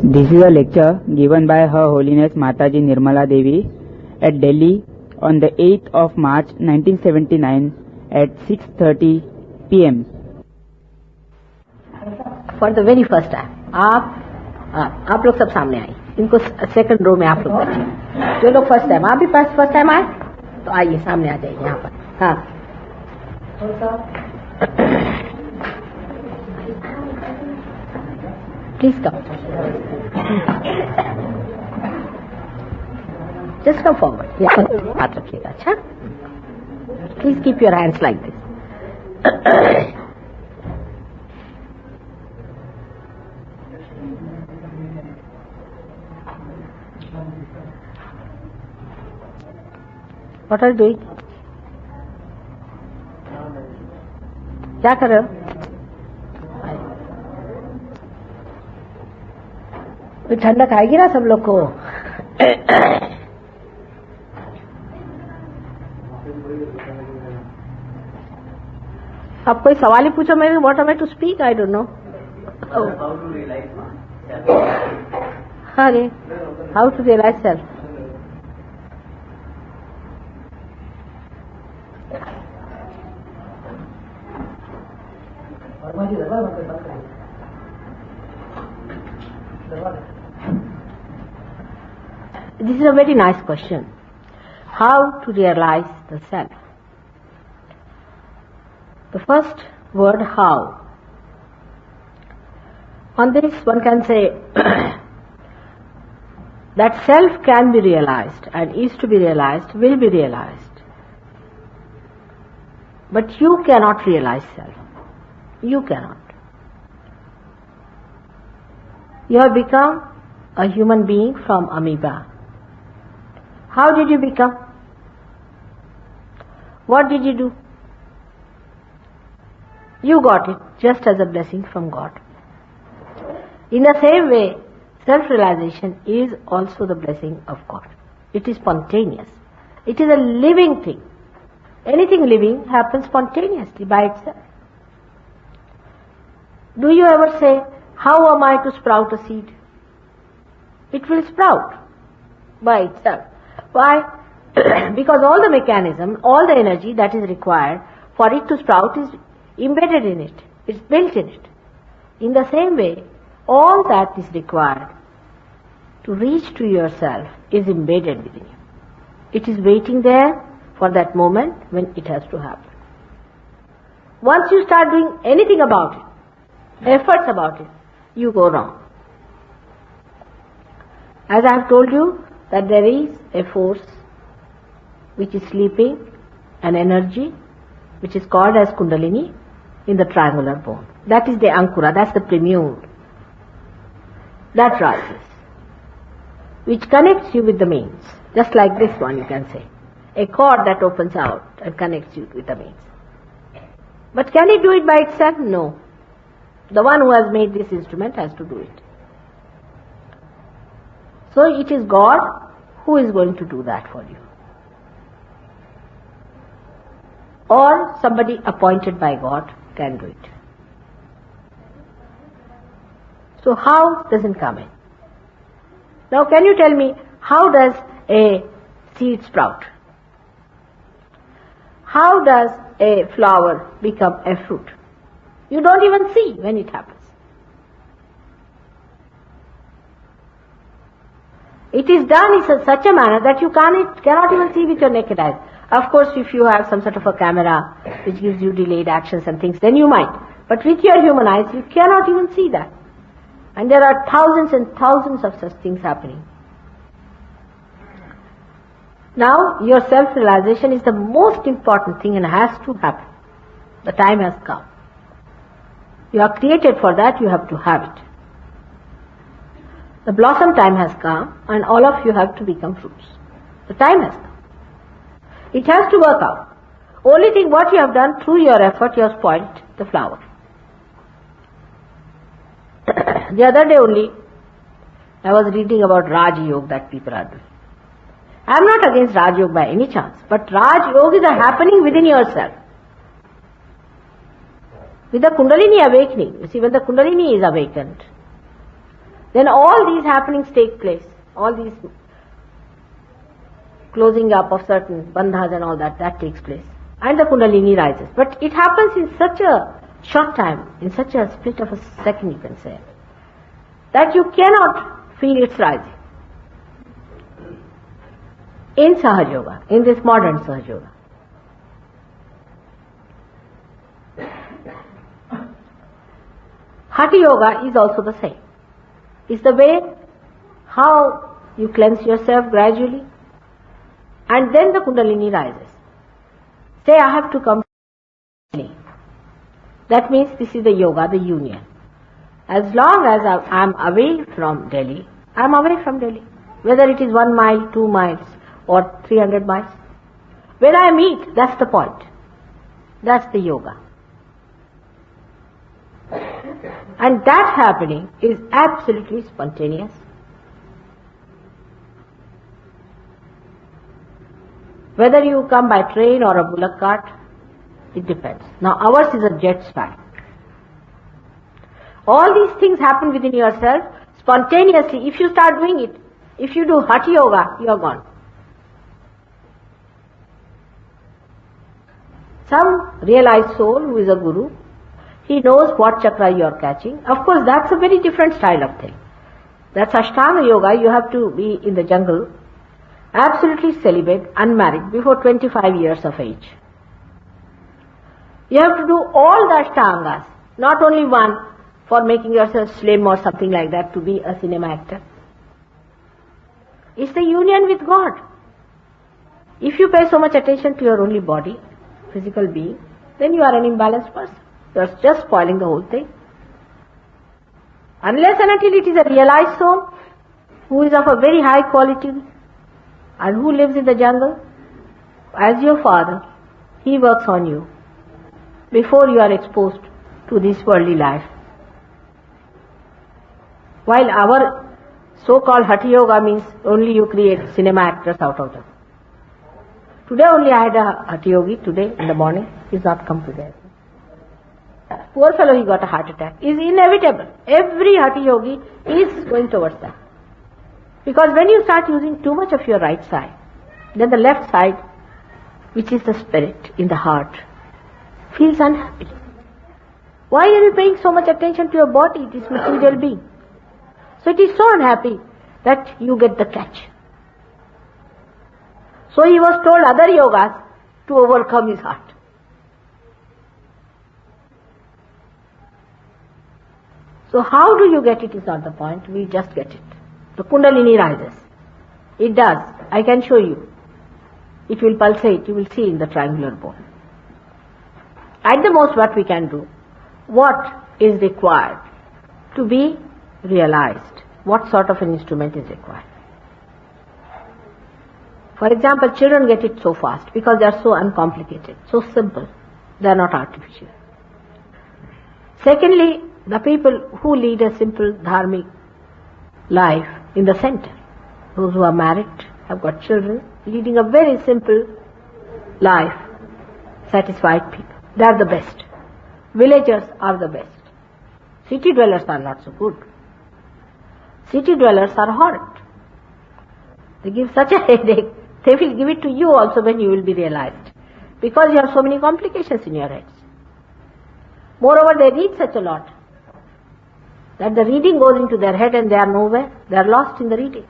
This is a lecture given by Her Holiness Mataji Nirmala Devi at Delhi on the 8th of March 1979 at 6:30 p.m. For the very first time, आप लोग सब सामने आए, इनको second row में आप लोग बैठे। जो लोग फर्स्ट टाइम, आप भी फर्स्ट टाइम आए तो आइए सामने आ जाइए यहाँ पर। हाँ, please come, just come forward. हाथ रखिएगा। अच्छा, please keep your hands like this. What are you doing? क्या कर रहे हो? तो ठंडक आएगी ना सब लोग को। अब कोई सवाल ही पूछो मेरे, what am I to speak, I don't know. अरे, how to realize self. This is a very nice question. How to realize the self? The first word, how. On this one can say that self can be realized and is to be realized, will be realized. But you cannot realize self. You cannot. You have become a human being from amoeba. How did you become? What did you do? You got it just as a blessing from God. In the same way, self-realization is also the blessing of God. It is spontaneous. It is a living thing. Anything living happens spontaneously by itself. Do you ever say, how am I to sprout a seed? It will sprout by itself. Why? Because all the mechanism, all the energy that is required for it to sprout is embedded in it. It's built in it. In the same way, all that is required to reach to yourself is embedded within you. It is waiting there for that moment when it has to happen. Once you start doing anything about it, efforts about it, you go wrong. As I have told you that there is a force which is sleeping, an energy which is called as Kundalini in the triangular bone. That is the Ankura, that's the prelude. That rises, which connects you with the means, just like this one you can say. A cord that opens out and connects you with the means. But can it do it by itself? No. The one who has made this instrument has to do it. So it is God who is going to do that for you. Or somebody appointed by God can do it. So how doesn't come in? Now can you tell me, how does a seed sprout? How does a flower become a fruit? You don't even see when it happens. It is done in such a manner that you cannot even see with your naked eyes. Of course, if you have some sort of a camera which gives you delayed actions and things, then you might. But with your human eyes, you cannot even see that. And there are thousands and thousands of such things happening. Now, your self-realization is the most important thing and has to happen. The time has come. You are created for that, you have to have it. The blossom time has come and all of you have to become fruits. The time has come. It has to work out. Only thing what you have done through your effort, you have spoiled the flower. The other day only, I was reading about Raj Yoga that people are doing. I am not against Raj Yoga by any chance, but Raj Yoga is a happening within yourself. With the Kundalini awakening, you see, when the Kundalini is awakened, then all these happenings take place. All these closing up of certain bandhas and all that takes place. And the Kundalini rises. But it happens in such a short time, in such a split of a second, you can say, that you cannot feel its rising. In Sahaja Yoga, in this modern Sahaja Yoga. Hatha Yoga is also the same. It's the way how you cleanse yourself gradually, and then the Kundalini rises. Say, I have to come to Delhi. That means this is the yoga, the union. As long as I am away from Delhi, I am away from Delhi. Whether it is 1 mile, 2 miles, or 300 miles. When I meet, that's the point. That's the yoga. And that happening is absolutely spontaneous. Whether you come by train or a bullock cart, it depends. Now ours is a jet style. All these things happen within yourself spontaneously. If you start doing it, if you do Hatha Yoga, you are gone. Some realized soul who is a guru, he knows what chakra you are catching. Of course, that's a very different style of thing. That's Ashtanga Yoga. You have to be in the jungle, absolutely celibate, unmarried, before 25 years of age. You have to do all the Ashtangas, not only one for making yourself slim or something like that to be a cinema actor. It's the union with God. If you pay so much attention to your only body, physical being, then you are an imbalanced person. You are just spoiling the whole thing. Unless and until it is a realized soul who is of a very high quality and who lives in the jungle, as your father, he works on you before you are exposed to this worldly life. While our so-called Hatha Yoga means only you create cinema actors out of them. Today only I had a Hatha Yogi, today in the morning, he's not come today. Poor fellow, he got a heart attack. It's inevitable. Every Hatha Yogi is going towards that. Because when you start using too much of your right side, then the left side, which is the spirit in the heart, feels unhappy. Why are you paying so much attention to your body, this material being? So it is so unhappy that you get the catch. So he was told other yogas to overcome his heart. So how do you get it is not the point, we just get it. The Kundalini rises. It does. I can show you. It will pulsate, you will see in the triangular bone. At the most what we can do, what is required to be realized, what sort of an instrument is required. For example, children get it so fast because they are so uncomplicated, so simple, they are not artificial. Secondly, the people who lead a simple dharmic life in the center, those who are married, have got children, leading a very simple life, satisfied people. They are the best. Villagers are the best. City dwellers are not so good. City dwellers are horrid. They give such a headache, they will give it to you also when you will be realized. Because you have so many complications in your heads. Moreover, they read such a lot that the reading goes into their head and they are nowhere. They are lost in the reading.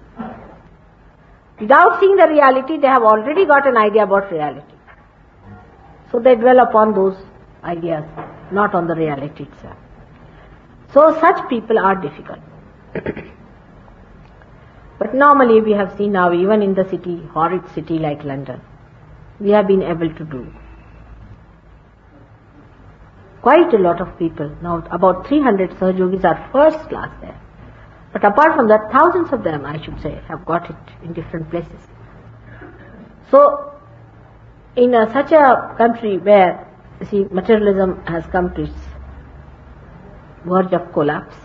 Without seeing the reality, they have already got an idea about reality. So they dwell upon those ideas, not on the reality itself. So such people are difficult. But normally we have seen now, even in the city, horrid city like London, we have been able to do quite a lot of people. Now about 300 Sahaja Yogis are first class there. But apart from that, thousands of them, I should say, have got it in different places. So, in such a country where, you see, materialism has come to its verge of collapse,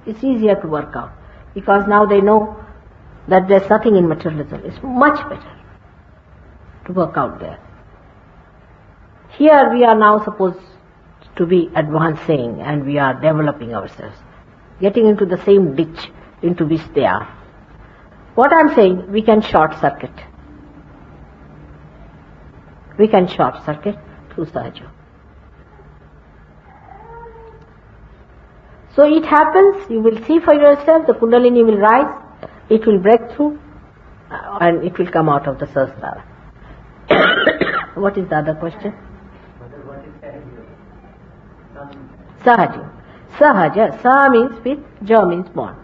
it's easier to work out. Because now they know that there's nothing in materialism. It's much better to work out there. Here we are now supposed to be advancing and we are developing ourselves. getting into the same ditch into which they are. What I'm saying, we can short circuit. We can short circuit through Sahaja. So it happens, you will see for yourself, the Kundalini will rise, it will break through, and it will come out of the Sahasrara. What is the other question? Sahaja. Sahaja. Sa means with, Ja means born.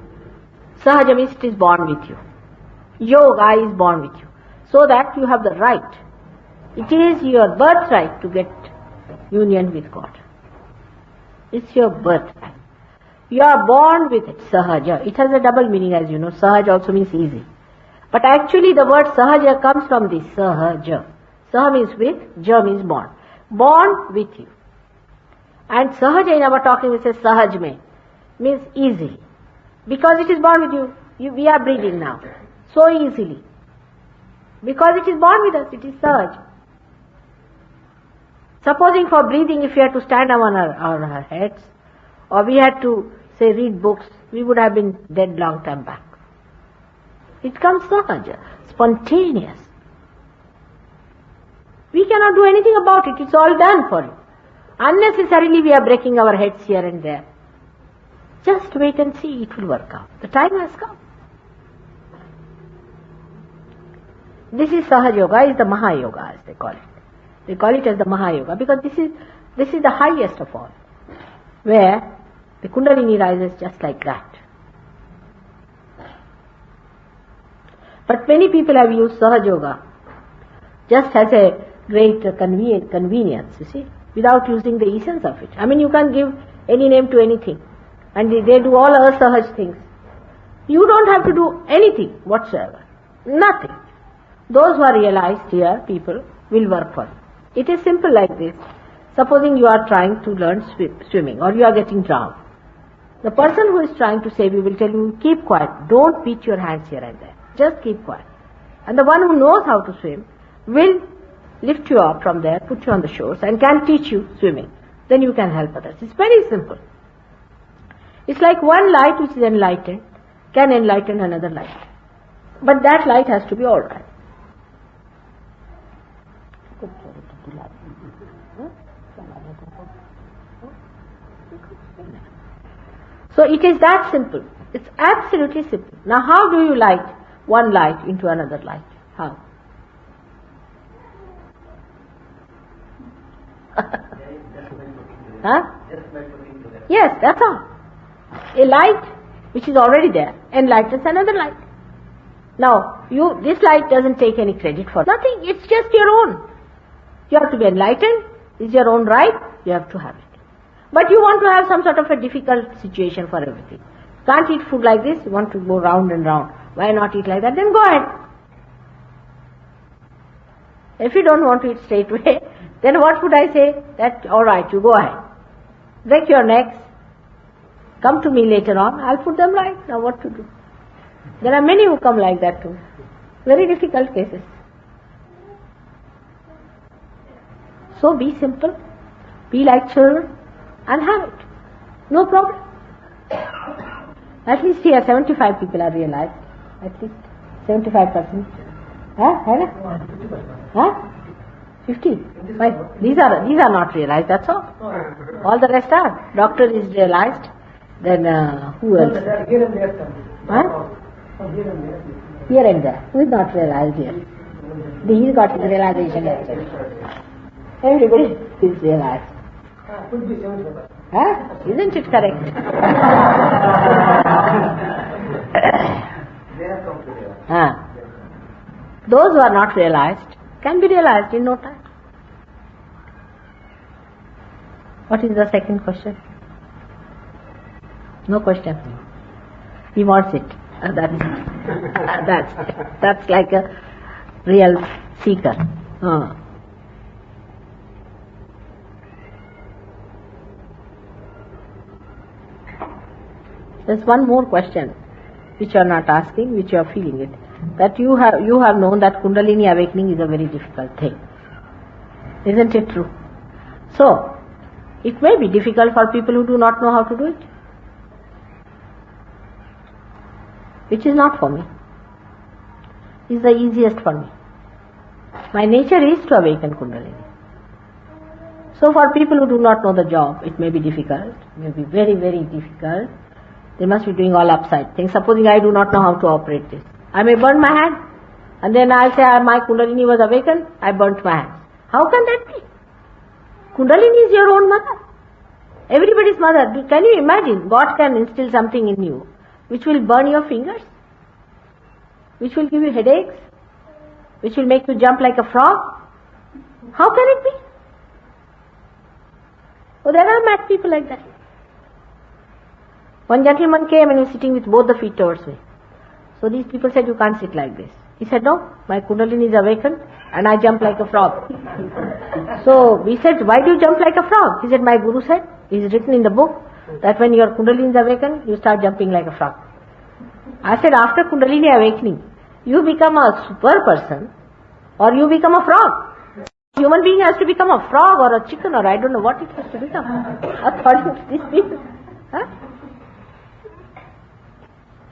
Sahaja means it is born with you. Yoga is born with you. So that you have the right. It is your birthright to get union with God. It's your birthright. You are born with it, Sahaja. It has a double meaning, as you know. Sahaja also means easy. But actually the word Sahaja comes from this Sahaja. Saha means with, Ja means born. Born with you. And Sahaja in our talking we say Sahaj means easily. Because it is born with you. We are breathing now. So easily. Because it is born with us, it is Sahaj. Supposing for breathing, if we had to stand on our heads, or we had to, say, read books, we would have been dead long time back. It comes Sahaja, spontaneous. We cannot do anything about it, it's all done for you. Unnecessarily we are breaking our heads here and there. Just wait and see, it will work out. The time has come. This is Sahaja Yoga, is the Maha Yoga as they call it. They call it as the Maha Yoga because this is the highest of all, where the Kundalini rises just like that. But many people have used Sahaja Yoga just as a great convenience, you see, without using the essence of it. I mean, you can't give any name to anything, and they do all asahaj things. You don't have to do anything whatsoever. Nothing. Those who are realized here, people, will work for you. It is simple like this. Supposing you are trying to learn swimming, or you are getting drowned. The person who is trying to save you will tell you, keep quiet, don't beat your hands here and there. Just keep quiet. And the one who knows how to swim will lift you up from there, put you on the shores, and can teach you swimming. Then you can help others. It's very simple. It's like one light which is enlightened can enlighten another light. But that light has to be all right. So it is that simple. It's absolutely simple. Now how do you light one light into another light? How? Huh? Yes, that's all. A light which is already there enlightens another light. Now, this light doesn't take any credit for nothing. It's just your own. You have to be enlightened. It's your own right. You have to have it. But you want to have some sort of a difficult situation for everything. Can't eat food like this. You want to go round and round. Why not eat like that? Then go ahead. If you don't want to eat straight away, then what would I say? That, all right, you go ahead. Break your necks. Come to me later on. I'll put them right. Now what to do? There are many who come like that too. Very difficult cases. So be simple. Be like children. And have it. No problem. At least here 75 people are realized. At least 75%. Huh? 50? Why? These are not realized, that's all. All the rest are. Doctor is realized. Then who else? Huh? Here and there. Who is not realized here? He's got his realization yesterday. Everybody is realized. Huh? Isn't it correct? Those who are not realized can be realized in no time. What is the second question? No question. He wants it. That's like a real seeker. There's one more question which you are not asking, which you are feeling it. That you have known that Kundalini awakening is a very difficult thing. Isn't it true? So, it may be difficult for people who do not know how to do it. which is not for me. Is the easiest for me. My nature is to awaken Kundalini. So for people who do not know the job, it may be difficult, may be very, very difficult. They must be doing all upside things. Supposing I do not know how to operate this. I may burn my hand, and then I'll say my Kundalini was awakened, I burnt my hands. How can that be? Kundalini is your own mother. Everybody's mother. Can you imagine? God can instill something in you which will burn your fingers, which will give you headaches, which will make you jump like a frog. How can it be? Oh, there are mad people like that. One gentleman came and was sitting with both the feet towards me. So these people said, you can't sit like this. He said, no, my Kundalini is awakened and I jump like a frog. So we said, why do you jump like a frog? He said, my Guru said, it is written in the book that when your Kundalini is awakened, you start jumping like a frog. I said, after Kundalini awakening, you become a super person or you become a frog. Human being has to become a frog or a chicken or I don't know what it has to become. According to these people. Huh?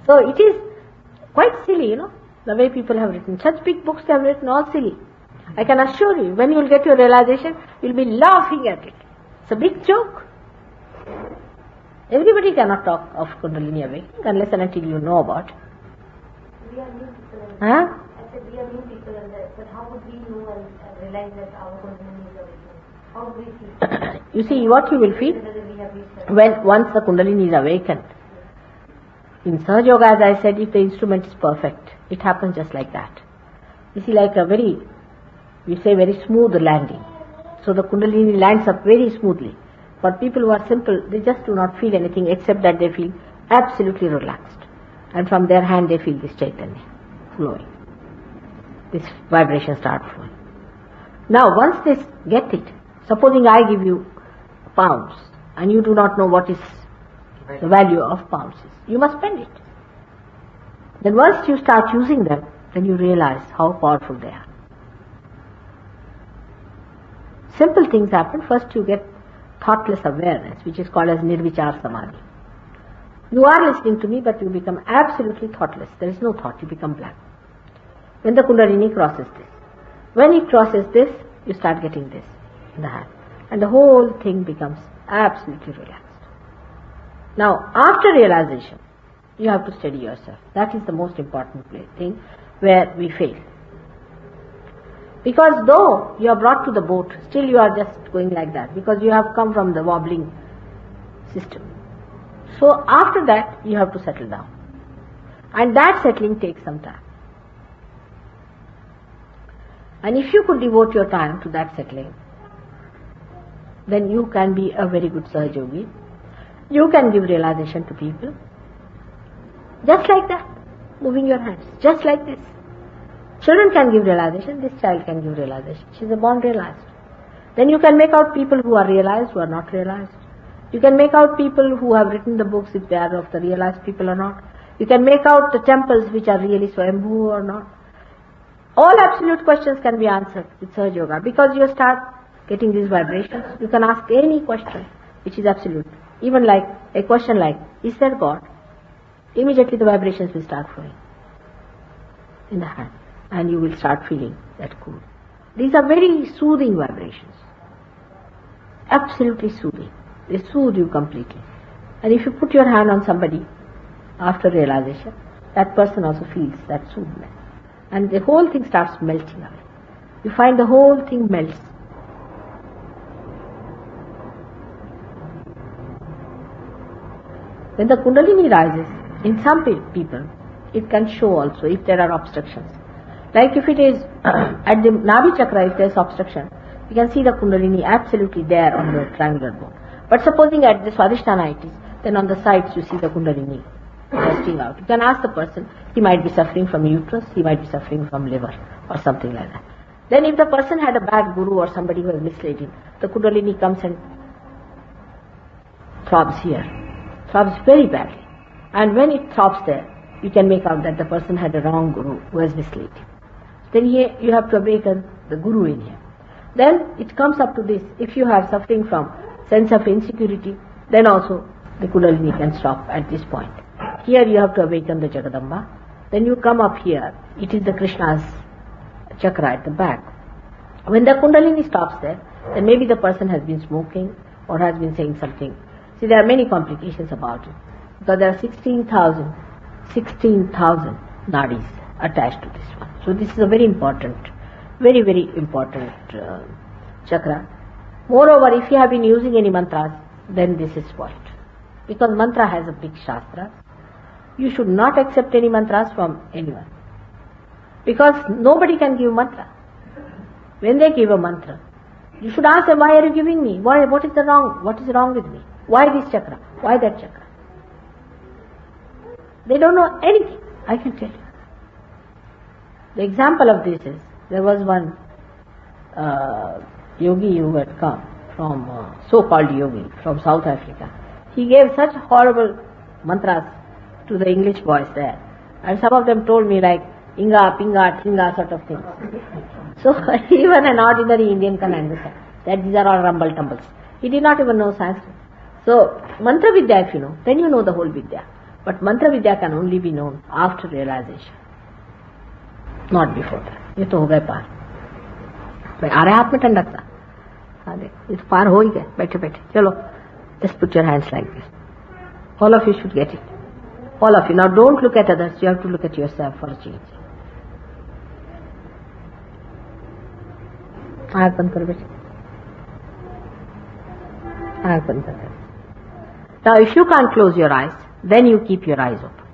So it is quite silly, the way people have written. Such big books they have written, all silly. I can assure you, when you will get your realization, you will be laughing at it. It's a big joke. Everybody cannot talk of Kundalini awakening unless and until you know about it. We are new people. Huh? I said we are new people, but how would we know and realize that our Kundalini is awakening? How would we feel? You see, what you will feel Whether we have reached when once the Kundalini is awakened. In Sahaja Yoga, as I said, if the instrument is perfect, it happens just like that. You see, like a very smooth landing. So the Kundalini lands up very smoothly. For people who are simple, they just do not feel anything except that they feel absolutely relaxed. And from their hand they feel this Chaitanya flowing. This vibration starts flowing. Now once they get it, supposing I give you pounds and you do not know what is the value of pounds is, you must spend it. Then once you start using them, then you realize how powerful they are. Simple things happen. First you get thoughtless awareness, which is called as nirvichar samadhi. You are listening to me, but you become absolutely thoughtless. There is no thought, you become blank. When the Kundalini crosses this. When it crosses this, you start getting this in the hand. And the whole thing becomes absolutely relaxed. Now, after realization, you have to steady yourself. That is the most important thing where we fail. Because though you are brought to the boat, still you are just going like that, because you have come from the wobbling system. So after that, you have to settle down. And that settling takes some time. And if you could devote your time to that settling, then you can be a very good Sahaja Yogi. You can give realization to people. Just like that, moving your hands, just like this. Children can give realization, this child can give realization. She is born realized. Then you can make out people who are realized, who are not realized. You can make out people who have written the books, if they are of the realized people or not. You can make out the temples which are really Swayambhu or not. All absolute questions can be answered with Sahaja Yoga, because you start getting these vibrations. You can ask any question which is absolute. Even like a question like, is there God? Immediately the vibrations will start flowing in the hand. And you will start feeling that cool. These are very soothing vibrations. Absolutely soothing. They soothe you completely. And if you put your hand on somebody after realization, that person also feels that soothness. And the whole thing starts melting away. You find the whole thing melts. When the Kundalini rises, in some people, it can show also if there are obstructions. Like if it is at the Nabi Chakra, if there is obstruction, you can see the Kundalini absolutely there on the triangular bone. But supposing at the Swadhisthana it is, then on the sides you see the Kundalini bursting out. You can ask the person, he might be suffering from uterus, he might be suffering from liver or something like that. Then if the person had a bad guru or somebody who has misled him, the Kundalini comes and throbs here, throbs very badly. And when it throbs there, you can make out that the person had a wrong guru who has misled him. Then here you have to awaken the guru in him. Then it comes up to this, if you are suffering from sense of insecurity, then also the Kundalini can stop at this point. here you have to awaken the Jagadamba. Then you come up here. It is the Krishna's chakra at the back. When the Kundalini stops there, then maybe the person has been smoking or has been saying something. See, there are many complications about it. Because there are 16,000 nadis attached to this one. So this is a very important, very, very important chakra. Moreover, if you have been using any mantras, then this is spoiled. Because mantra has a big shastra. You should not accept any mantras from anyone. Because nobody can give mantra. When they give a mantra, you should ask them, why are you giving me? What is wrong with me? Why this chakra? Why that chakra? They don't know anything, I can tell you. The example of this is, there was one yogi who had come from, so-called yogi, from South Africa. He gave such horrible mantras to the English boys there. And some of them told me like, Inga, Pinga, Tinga sort of things. So even an ordinary Indian can understand that these are all rumble tumbles. He did not even know Sanskrit. So mantra vidya, if you know, then you know the whole vidya. But mantra vidya can only be known after realization, not before that. ये तो हो गए पार. भाई आ रहा है हाथ में ठंडक सा. हाँ देख, ये तो पार हो ही गए बैठे बैठे. चलो, just put your hands like this. All of you should get it. All of you. Now don't look at others. You have to look at yourself for a change. आँख बंद करो बेटे. आँख बंद कर. Now if you can't close your eyes, then you keep your eyes open.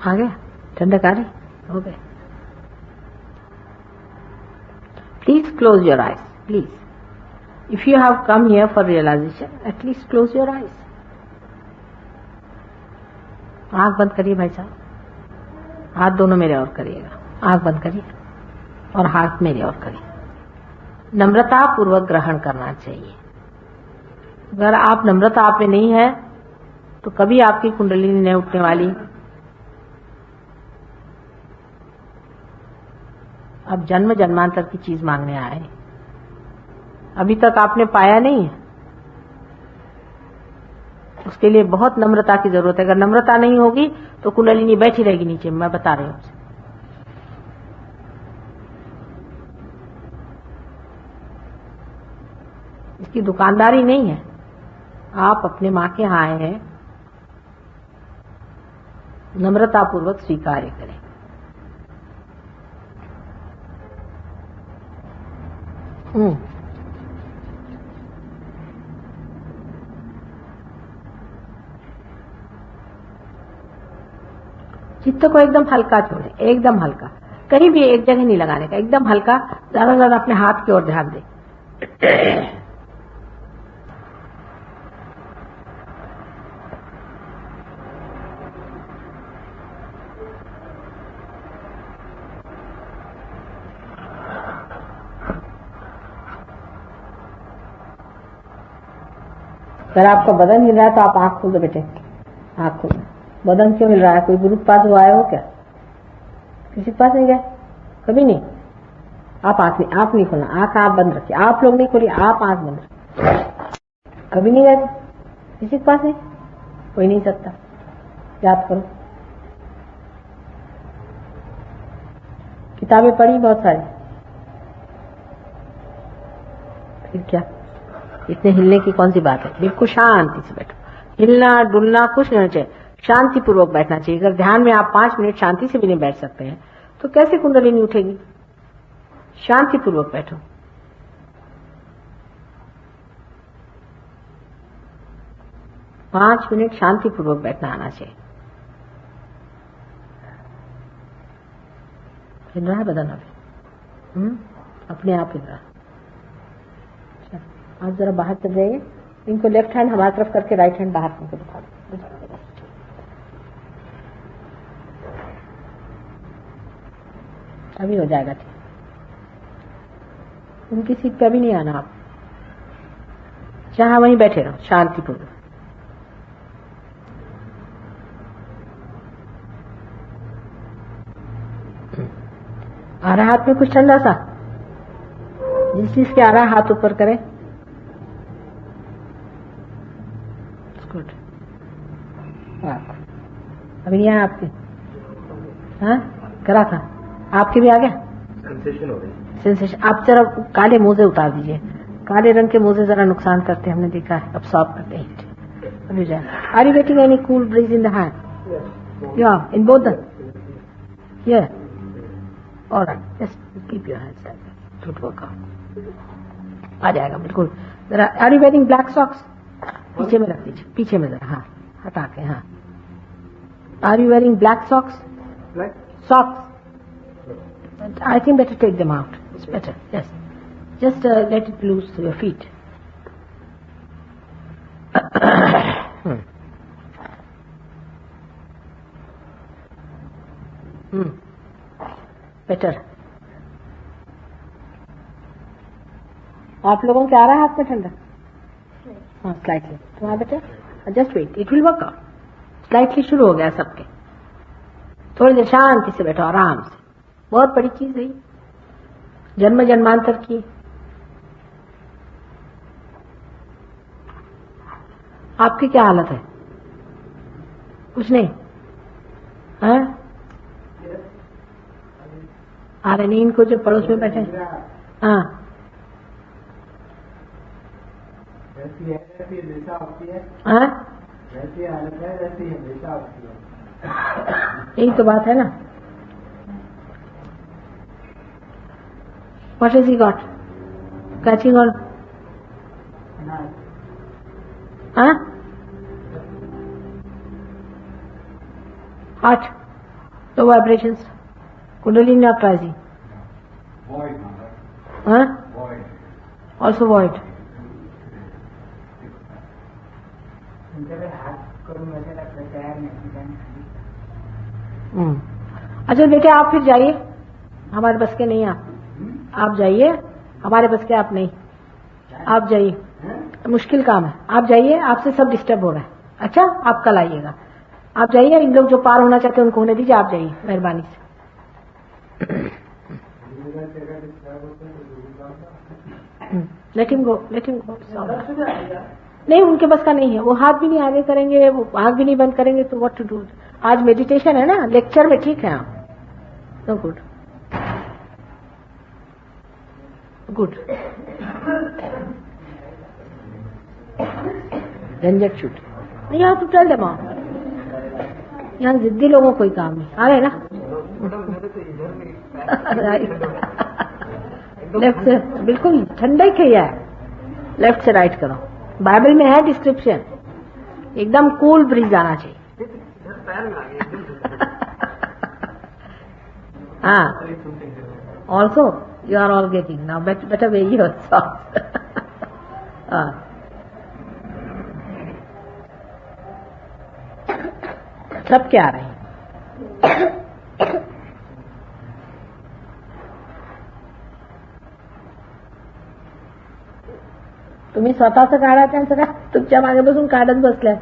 आ गया? ठंडक आ रही? हो गए. Please close your eyes. Please. If you have come here for realization, at least close your eyes. आँख बंद करिए भाई साहब. हाथ दोनों मेरे और करिएगा. आँख बंद करिए और हाथ मेरे और करिए. नम्रता पूर्वक ग्रहण करना चाहिए. अगर आप नम्रता आप में नहीं है तो कभी आपकी कुंडलिनी नहीं उठने वाली. अब जन्म जन्मांतर की चीज मांगने आए, अभी तक आपने पाया नहीं है. उसके लिए बहुत नम्रता की जरूरत है. अगर नम्रता नहीं होगी तो कुंडलिनी बैठी रहेगी नीचे. मैं बता रही हूं आपसे. इसकी दुकानदारी नहीं है. आप अपने मां के यहाँ आए हैं, नम्रता पूर्वक स्वीकार करें. चित्त को एकदम हल्का छोड़े. एकदम हल्का. कहीं भी एक जगह नहीं लगाने का. एकदम हल्का. ज्यादा ज्यादा अपने हाथ की ओर ध्यान दें. अगर आपका बदन हिल रहा है तो आप आंख खोल दो बेटे. आंख खोल. बदन क्यों हिल रहा है? कोई गुरु के पास आए हो क्या? किसी के पास नहीं गए? कभी नहीं. आप आंख नहीं खोलना. आंख आप बंद रखिए. आप लोग नहीं खोलिए. आप आंख बंद रखिए. कभी नहीं गए किसी के पास? नहीं. कोई नहीं सकता. याद करो. किताबें पढ़ी बहुत सारी. फिर क्या? इतने हिलने की कौन सी बात है? बिल्कुल शांति से बैठो. हिलना डुलना कुछ नहीं होना चाहिए. शांति पूर्वक बैठना चाहिए. अगर ध्यान में आप 5 मिनट शांति से भी नहीं बैठ सकते हैं तो कैसे कुंडलिनी उठेगी? शांति पूर्वक बैठो. पांच मिनट शांति पूर्वक बैठना आना चाहिए. हिल रहा है बदन अभी? अपने आप हिल रहा. आप जरा बाहर चल जाइए. इनको लेफ्ट हैंड हमारी तरफ करके राइट हैंड बाहर करके दिखा दो. अभी हो जाएगा. ठीक. उनकी सीट पे अभी नहीं आना. आप जहां वहीं बैठे रहो शांतिपूर्वक. आ रहा हाथ में कुछ ठंडा सा? जिस चीज के आ रहा है हाथ ऊपर करें. गुड. अभी नहीं आया आपके? हाँ करा था आपके भी आ गया सेंसेशन हो रही है। सेंसेशन। आप जरा काले मोजे उतार दीजिए, काले रंग के मोजे जरा नुकसान करते हैं, हमने देखा है, अब्सॉर्ब करते हैं। Are you getting any cool breeze in the hand? या in both the here. Alright, just keep your hands like that, it work out. आ जाएगा बिल्कुल। जरा are you wearing black socks? पीछे में रख दीजिए, पीछे में जरा, हाँ हटा के, हाँ। Are you wearing black socks? Socks. I think better take them out. It's better. Yes. Just let it loose to your feet. Better. आप लोगों के आ रहा है हाथ में ठंडा? हाँ स्लाइटली। तुम्हारा बेटा just wait, it will work out. Slightly शुरू हो गया सबके। थोड़ी देर शांति से बैठो, आराम से। बहुत बड़ी चीज है, जन्म जन्मांतर की। आपकी क्या हालत है? कुछ नहीं है? आ रहे नहीं इनको जो पड़ोस में बैठे? हाँ हाँ यही तो बात है ना। What has he got? Catching on? Huh? Heart? No vibrations? Kundalini not rising? Void. Huh? Void. Also void. अच्छा बेटे आप फिर जाइए, हमारे बस के नहीं आप जाइए, हमारे बस के आप नहीं, आप जाइए, मुश्किल काम है, आप जाइए, आपसे सब डिस्टर्ब हो रहा है। अच्छा आप कल आइएगा, आप जाइए, इन लोग जो पार होना चाहते हैं उनको होने दीजिए, आप जाइए मेहरबानी से। Let him go, let him go. नहीं उनके बस का नहीं है, वो हाथ भी नहीं आगे करेंगे, वो आंख भी नहीं बंद करेंगे, तो व्हाट टू डू। आज मेडिटेशन है ना, लेक्चर में ठीक है आप। No good good. झंझट छूट नहीं, आप तो चल दे माँ, यहाँ जिद्दी लोगों कोई काम नहीं। आ रहे ना लेफ्ट से बिल्कुल ठंडा ही किया है, लेफ्ट से राइट करो। बाइबल में है डिस्क्रिप्शन, एकदम कूल ब्रीज आना चाहिए। हाँ also you are all getting now, better way your socks. सब क्या आ रहे हैं? तुम्ही स्वतःच काढा त्यांचं काय, तुमच्या मागे बसून काढत बसल्या।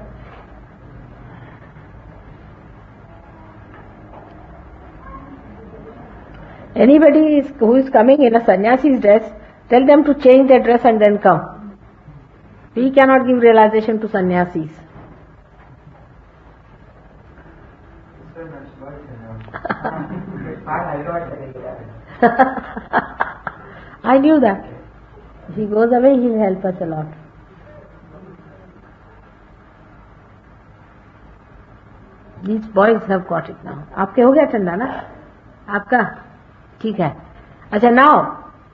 Anybody who is coming in a sannyasi's dress, tell them to change their dress and then come. We cannot give realization to sannyasis. I knew that. If he goes away, he will help us a lot. These boys have got it now. आपके हो गया ठंडा ना? आपका ठीक है। अच्छा now,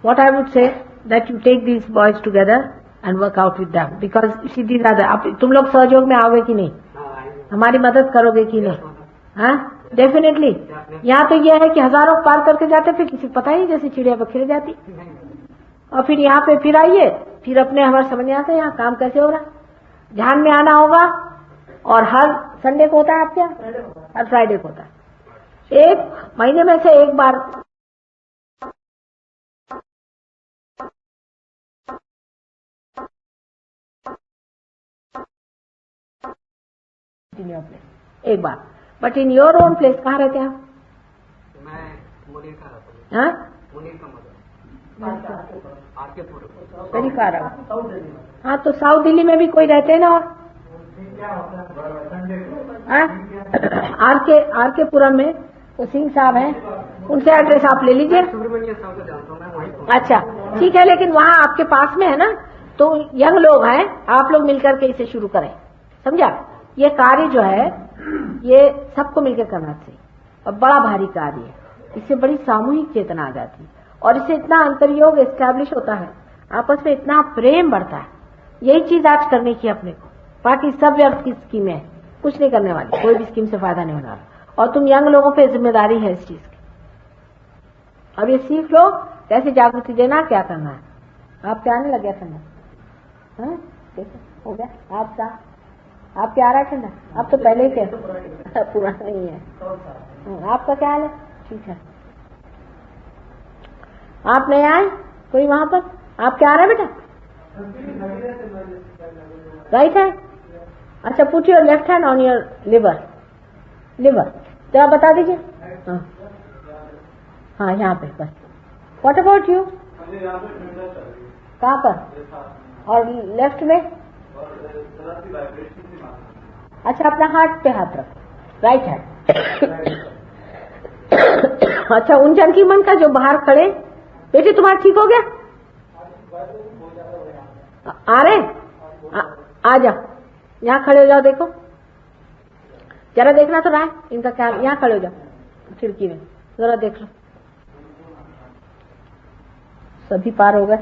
what I would say that you take these boys together and work out with them, because see these are the, तुम लोग सहयोग में आओगे कि नहीं? हमारी मदद करोगे कि नहीं? हाँ डेफिनेटली। यहाँ तो यह है कि हजारों पार करके जाते, फिर किसी पता ही जैसे चिड़िया बखेर जाती, और फिर यहाँ पे फिर आइए, फिर अपने हमारे समझ में आता है यहाँ काम कैसे हो रहा। ध्यान में आना होगा, और हर संडे को होता है आपके यहाँ, हर फ्राइडे को होता है, एक महीने में से एक बार एक बार। But in your own place कहाँ रहते हैं आप? मैं मुनीर का रहता हूँ। हाँ मुनीर का मतलब वेरी फार। हाँ तो साउथ दिल्ली में भी कोई रहते हैं ना, और आर के पुरम में वो सिंह साहब हैं, उनसे एड्रेस आप ले लीजिए। सुब्रमण्य साहब को जानता हूँ मैं, वहीं पर। अच्छा ठीक है, लेकिन वहाँ आपके पास में है ना, तो यंग लोग हैं, आप लोग मिलकर के इसे शुरू करें, समझा? ये कार्य जो है ये सबको मिलकर करना चाहिए और बड़ा भारी कार्य है, इससे बड़ी सामूहिक चेतना आ जाती है और इससे इतना अंतर्योग एस्टैब्लिश होता है, आपस में इतना प्रेम बढ़ता है। यही चीज आज करने की अपने को, बाकी सब व्यर्थ की स्कीमें हैं, कुछ नहीं करने वाली, कोई भी स्कीम से फायदा नहीं होने वाला। और तुम यंग लोगों पे जिम्मेदारी है इस चीज की। अब ये सीख लो कैसे जागृति देना, क्या करना है। आपके आने लग गया ठंडा? हाँ देखो हो गया आपके आ रहा है ठंडा? आप तो पहले ही थे, पुराना ही है। आपका क्या हाल है? ठीक है, आप नहीं आए कोई वहां पर? आप क्या आ रहा है बेटा? राइट है। अच्छा put your left hand on your liver जरा बता दीजिए। हाँ यहाँ पे बस। What about you? कहाँ पर? और लेफ्ट में? अच्छा अपना हाथ पे हाथ रखो, राइट हैंड। अच्छा उन जन की मन का जो बाहर खड़े, बेटे तुम्हारा ठीक हो गया? आ रहे? आ जाओ, यहाँ खड़े हो जाओ, देखो जरा देखना तो रहा है इनका क्या। यहाँ खड़े हो जाओ खिड़की में, जरा देख लो। सभी पार हो गए,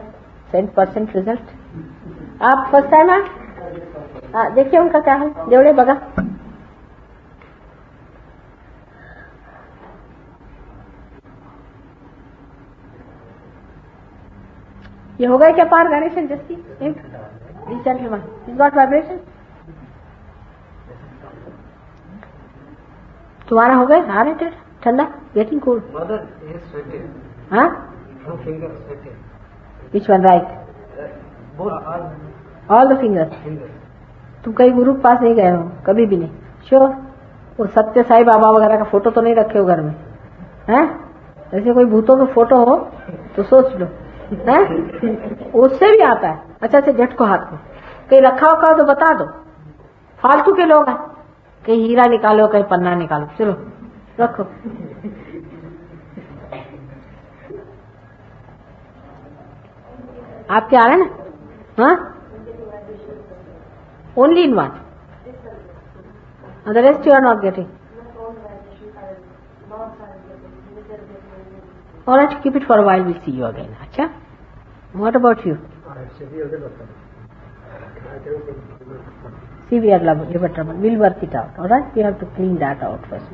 100% रिजल्ट। आप फर्स्ट टाइम आए? देखिए उनका क्या है, देवड़े बगा। ये हो गया क्या पार? गणेश जस्ती गॉट वाइब्रेशन तुम्हारा हो गया? आ रहे थे ठंडा, getting cold. Mother is sweating. हाँ one finger sweating. Which one? Right, all the fingers. तुम कहीं गुरु के पास नहीं गए हो? कभी भी नहीं? श्योर? वो सत्य साई बाबा वगैरह का फोटो तो नहीं रखे हो घर में? हैं? ऐसे कोई भूतों का फोटो हो तो सोच लो, है? उससे भी आता है। अच्छा अच्छा झटको हाथ में कहीं रखा होगा तो बता दो। फालतू के लोग हैं, कहीं हीरा निकालो, कहीं पन्ना निकालो, चलो रखो। आप क्या आ रहे हैं ना? हाँ only in one, the rest you are not getting. Alright, keep it for a while, will see you again. अच्छा what about you? Severe liver trouble. We'll work it out. All right, we have to clean that out first.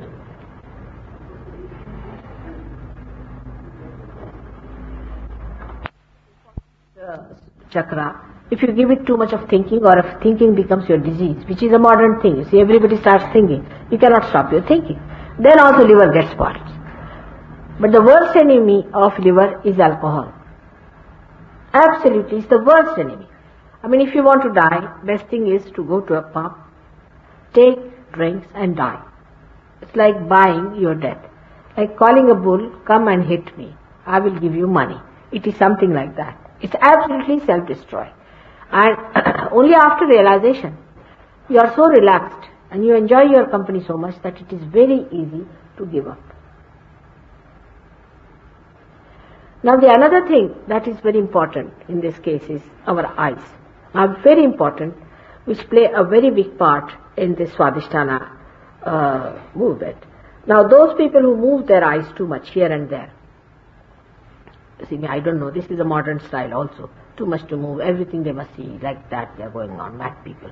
Chakra. If you give it too much of thinking, or if thinking becomes your disease, which is a modern thing, you see, everybody starts thinking. You cannot stop your thinking. Then also liver gets spoiled. But the worst enemy of liver is alcohol. Absolutely, it's the worst enemy. I mean, if you want to die, best thing is to go to a pub, take drinks and die. It's like buying your death. Like calling a bull, come and hit me, I will give you money. It is something like that. It's absolutely self-destroying. And only after realization, you are so relaxed and you enjoy your company so much that it is very easy to give up. Now the another thing that is very important in this case is our eyes. Are very important, which play a very big part in this Swadhisthana movement. Now those people who move their eyes too much here and there, see, I don't know, this is a modern style also, too much to move, everything they must see, like that they are going on, mad people.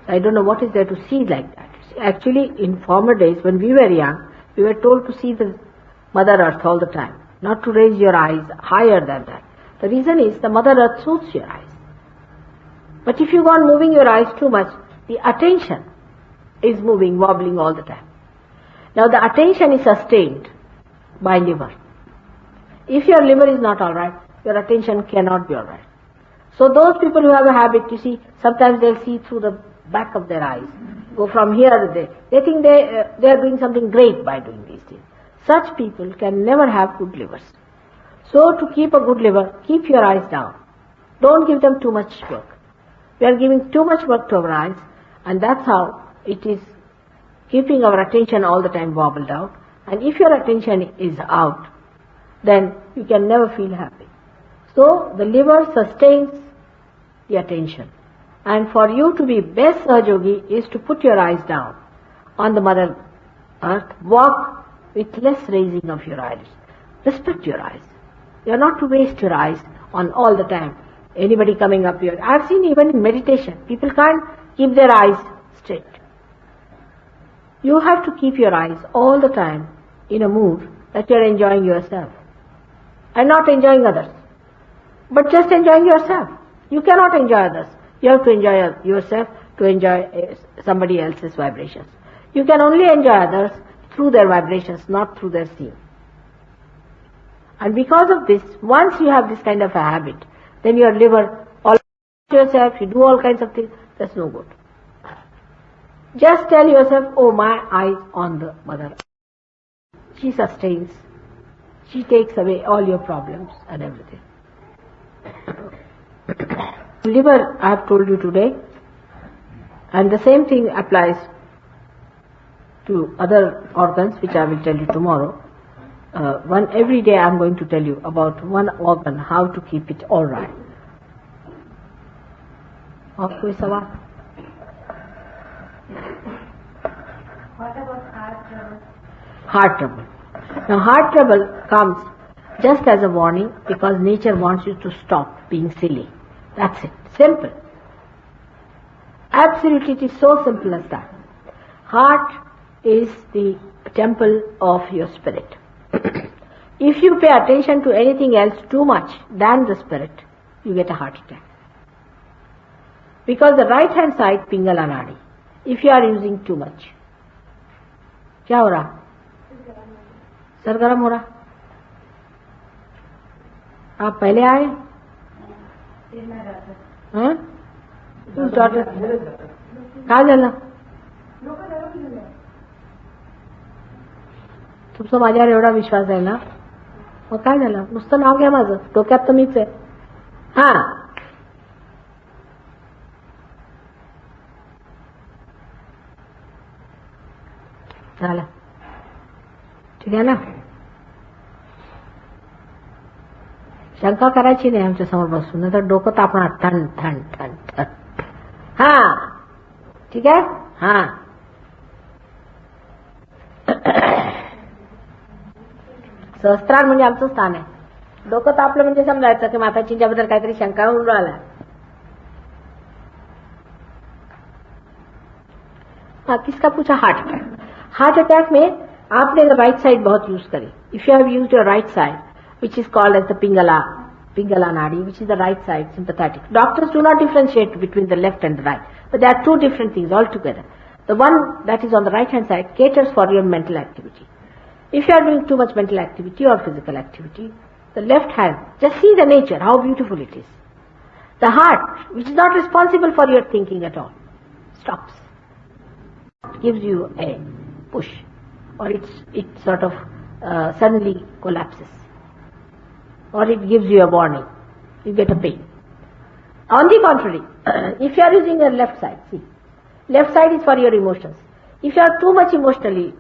I don't know what is there to see like that. Actually, in former days when we were young, we were told to see the Mother Earth all the time, not to raise your eyes higher than that. The reason is the Mother Earth suits your eyes. But if you go on moving your eyes too much, the attention is moving, wobbling all the time. Now the attention is sustained by liver. If your liver is not all right, your attention cannot be all right. So those people who have a habit, you see, sometimes they'll see through the back of their eyes, go from here to there. They think they are doing something great by doing these things. Such people can never have good livers. So to keep a good liver, keep your eyes down. Don't give them too much work. We are giving too much work to our eyes. And that's how it is keeping our attention all the time wobbled out. And if your attention is out, then you can never feel happy. So the liver sustains the attention. And for you to be best Sahajogi is to put your eyes down on the Mother Earth, walk with less raising of your eyelids. Respect your eyes. You are not to waste your eyes on all the time. Anybody coming up here. I have seen even in meditation, people can't keep their eyes straight. You have to keep your eyes all the time in a mood that you are enjoying yourself and not enjoying others, but just enjoying yourself. You cannot enjoy others. You have to enjoy yourself to enjoy somebody else's vibrations. You can only enjoy others through their vibrations, not through their seeing. And because of this, once you have this kind of a habit, then your liver, all yourself, you do all kinds of things, that's no good. Just tell yourself, oh, my eyes on the Mother. She sustains. She takes away all your problems and everything. Liver, I have told you today, and the same thing applies to other organs, which I will tell you tomorrow. Every day I am going to tell you about one organ, how to keep it all right. और कोई सवाल? What about heart trouble? Heart trouble. Now heart trouble comes just as a warning because nature wants you to stop being silly. That's it. Simple. Absolutely, it is so simple as that. Heart is the temple of your spirit. If you pay attention to anything else too much than the spirit, you get a heart attack. Because the right hand side, Pingala Nadi, if you are using too much, क्या हो रहा? सरगर्म हो रहा? आप पहले आए? हाँ? काय झालं? तुमचा माझ्यावर एवढा विश्वास आहे ना? मग काय झालं? नुसतं नाव घ्या माझं, डोक्यात तर मीच आहे. हा, झालं. ठीक आहे ना? शंका करायची नाही आमच्या समोर बसून, नाही तर डोकं तापणार ठण ठण ठण ठण. हा, ठीक आहे? हा. सहस्त्रार म्हणजे आमचं स्थान आहे. डोकं तापलं म्हणजे समजायचं की माताजींच्याबद्दल काहीतरी शंका होऊन राहिला. हाँ, किसका पूछा? Heart attack. हार्ट अटैक में आपने राइट साइड बहुत यूज करी. If you have used your right side, which is called as the Pingala Nadi, which is the right side, sympathetic. Doctors do not differentiate between the left and the right, but they are two different things altogether. The one that is on the right hand side caters for your mental activity. If you are doing too much mental activity or physical activity, the left hand, just see the nature, how beautiful it is. The heart, which is not responsible for your thinking at all, stops. It gives you a push, or it sort of suddenly collapses, or it gives you a warning. You get a pain. On the contrary, if you are using your left side, see, left side is for your emotions. If you are too much emotionally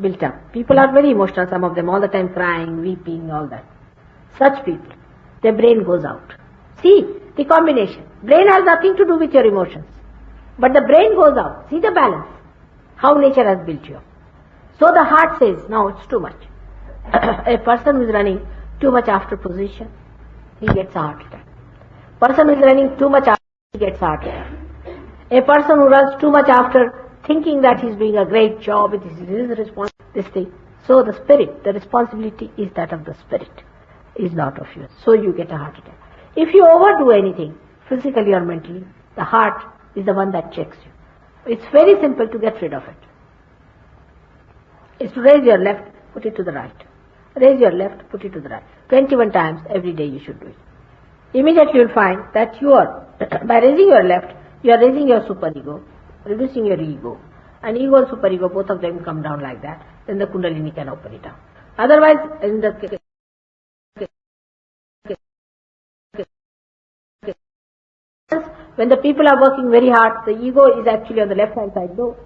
built up, people are very emotional, some of them, all the time crying, weeping, all that. Such people, their brain goes out. See the combination. Brain has nothing to do with your emotions, but the brain goes out. See the balance, how nature has built you. So the heart says, no, it's too much. A person who is running too much after position, he gets a heart attack. Person who is running too much after, he gets a heart attack. A person who runs too much after thinking that he's doing a great job, it is his responsibility, this thing. So the spirit, the responsibility is that of the spirit, is not of yours. So you get a heart attack. If you overdo anything, physically or mentally, the heart is the one that checks you. It's very simple to get rid of it. It's to raise your left, put it to the right. Raise your left, put it to the right. 21 times every day you should do it. Immediately you will find that you are, by raising your left, you are raising your superego, reducing your ego. And ego and superego, both of them come down like that. Then the kundalini can open it up. Otherwise, in the When the people are working very hard, the ego is actually on the left hand side. No,